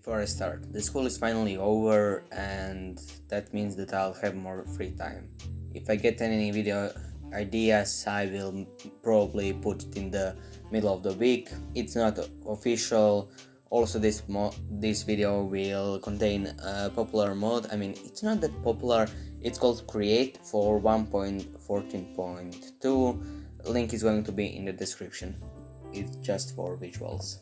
Before I start, the school is finally over and that means that I'll have more free time. If I get any video ideas, I will probably put it in the middle of the week. It's not official. Also, this video will contain a popular mod. I mean, it's not that popular. It's called Create for 1.14.2. Link is going to be in the description. It's just for visuals.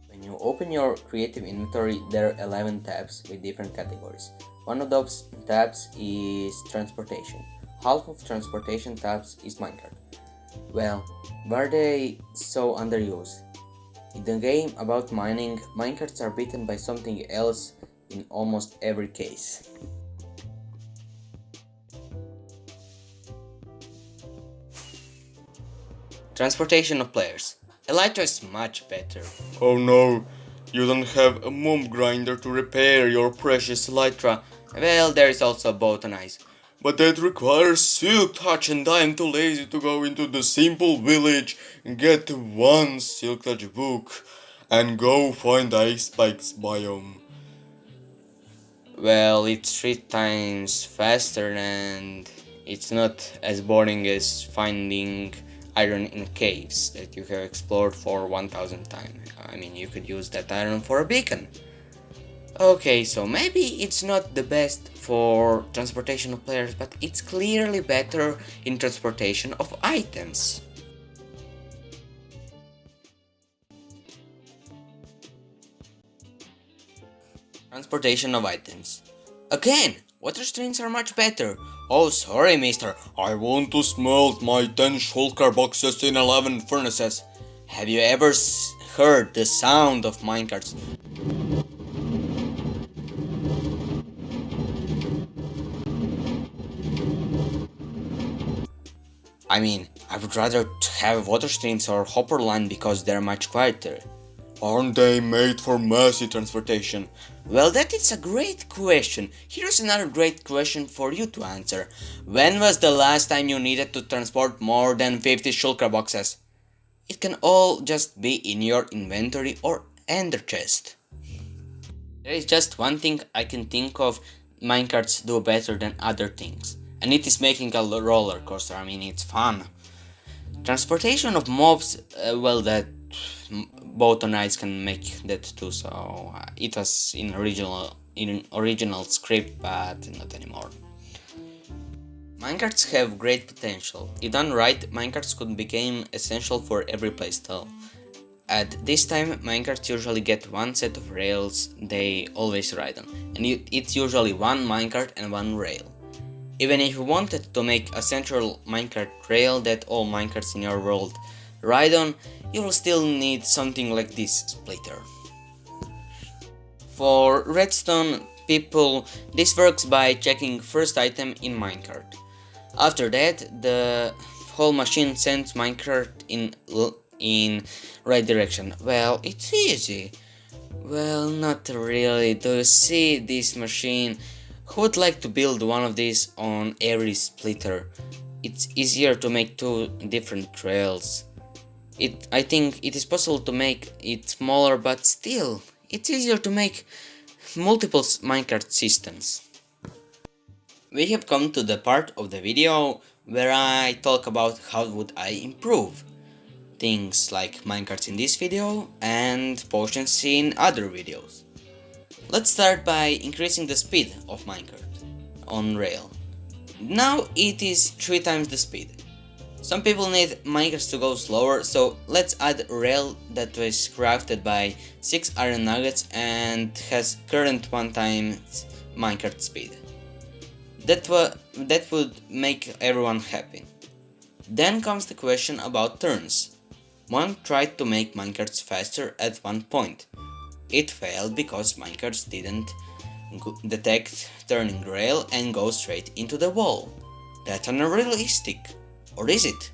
When you open your creative inventory, there are 11 tabs with different categories. One of those tabs is transportation. Half of transportation tabs is minecart. Well, were they so underused? In the game about mining, minecarts are beaten by something else in almost every case. Transportation of players. Elytra is much better. Oh no, you don't have a mob grinder to repair your precious elytra. Well, there is also botanize. But that requires silk touch and I am too lazy to go into the simple village and get one silk touch book and go find ice spikes biome. Well, it's 3 times faster and it's not as boring as finding iron in caves that you have explored for 1000 times. I mean, you could use that iron for a beacon. Okay, so maybe it's not the best for transportation of players, but it's clearly better in transportation of items. Transportation of items. Again, water streams are much better. Oh, sorry, mister. I want to smelt my 10 shulker boxes in 11 furnaces. Have you ever heard the sound of minecarts? I mean, I would rather have water streams or hopper line because they're much quieter. Aren't they made for massive transportation? Well, that is a great question. Here's another great question for you to answer. When was the last time you needed to transport more than 50 shulker boxes? It can all just be in your inventory or ender chest. There is just one thing I can think of minecarts do better than other things, and it is making a roller coaster. I mean, it's fun. Transportation of mobs, well, that botanites can make that too, so it was in original script, but not anymore. Minecarts have great potential. If done right, minecarts could become essential for every playstyle. At this time, minecarts usually get one set of rails they always ride on, and it's usually one minecart and one rail. Even if you wanted to make a central minecart rail that all minecarts in your world ride on, you will still need something like this splitter. For redstone people, this works by checking first item in minecart. After that, the whole machine sends minecart in right direction. Well, it's easy. Well, not really. Do you see this machine? Who would like to build one of these on every splitter? It's easier to make two different trails. I think it is possible to make it smaller, but still, it's easier to make multiple minecart systems. We have come to the part of the video where I talk about how would I improve things like minecarts in this video and potions in other videos. Let's start by increasing the speed of minecart on rail. Now it is 3 times the speed. Some people need minecarts to go slower, so let's add a rail that was crafted by 6 iron nuggets and has current 1 times minecart speed. That would make everyone happy. Then comes the question about turns. One tried to make minecarts faster at one point. It failed because minecarts didn't detect turning rail and go straight into the wall. That's unrealistic. Or is it?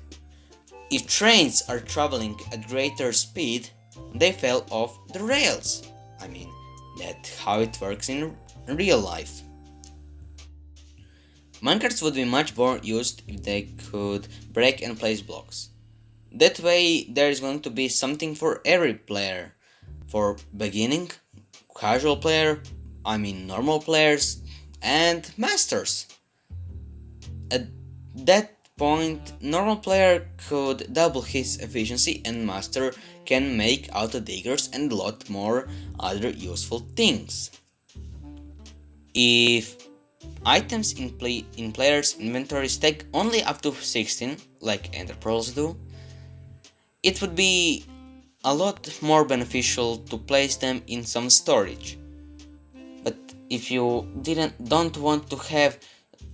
If trains are traveling at greater speed, they fell off the rails. I mean, that's how it works in real life. Minecarts would be much more used if they could break and place blocks. That way there is going to be something for every player. For beginning, casual player, I mean normal players, and masters. At that point, normal player could double his efficiency and master can make auto diggers and a lot more other useful things. If items in players' inventories take only up to 16, like Ender Pearls do, it would be a lot more beneficial to place them in some storage. But if you don't want to have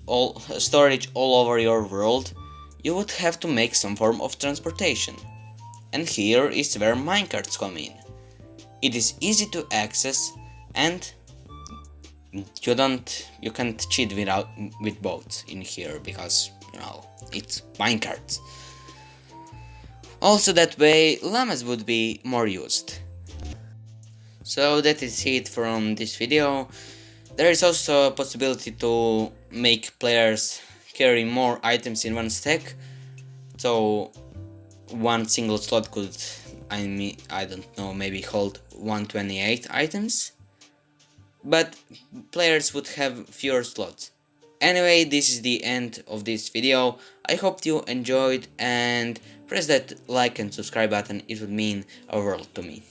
all storage all over your world, you would have to make some form of transportation. And here is where minecarts come in. It is easy to access and you can't cheat with boats in here because it's minecarts. Also that way llamas would be more used. So that is it from this video. There is also a possibility to make players carry more items in one stack, so one single slot could, I don't know, maybe hold 128 items, but players would have fewer slots. Anyway, this is the end of this video. I hope you enjoyed and press that like and subscribe button, it would mean a world to me.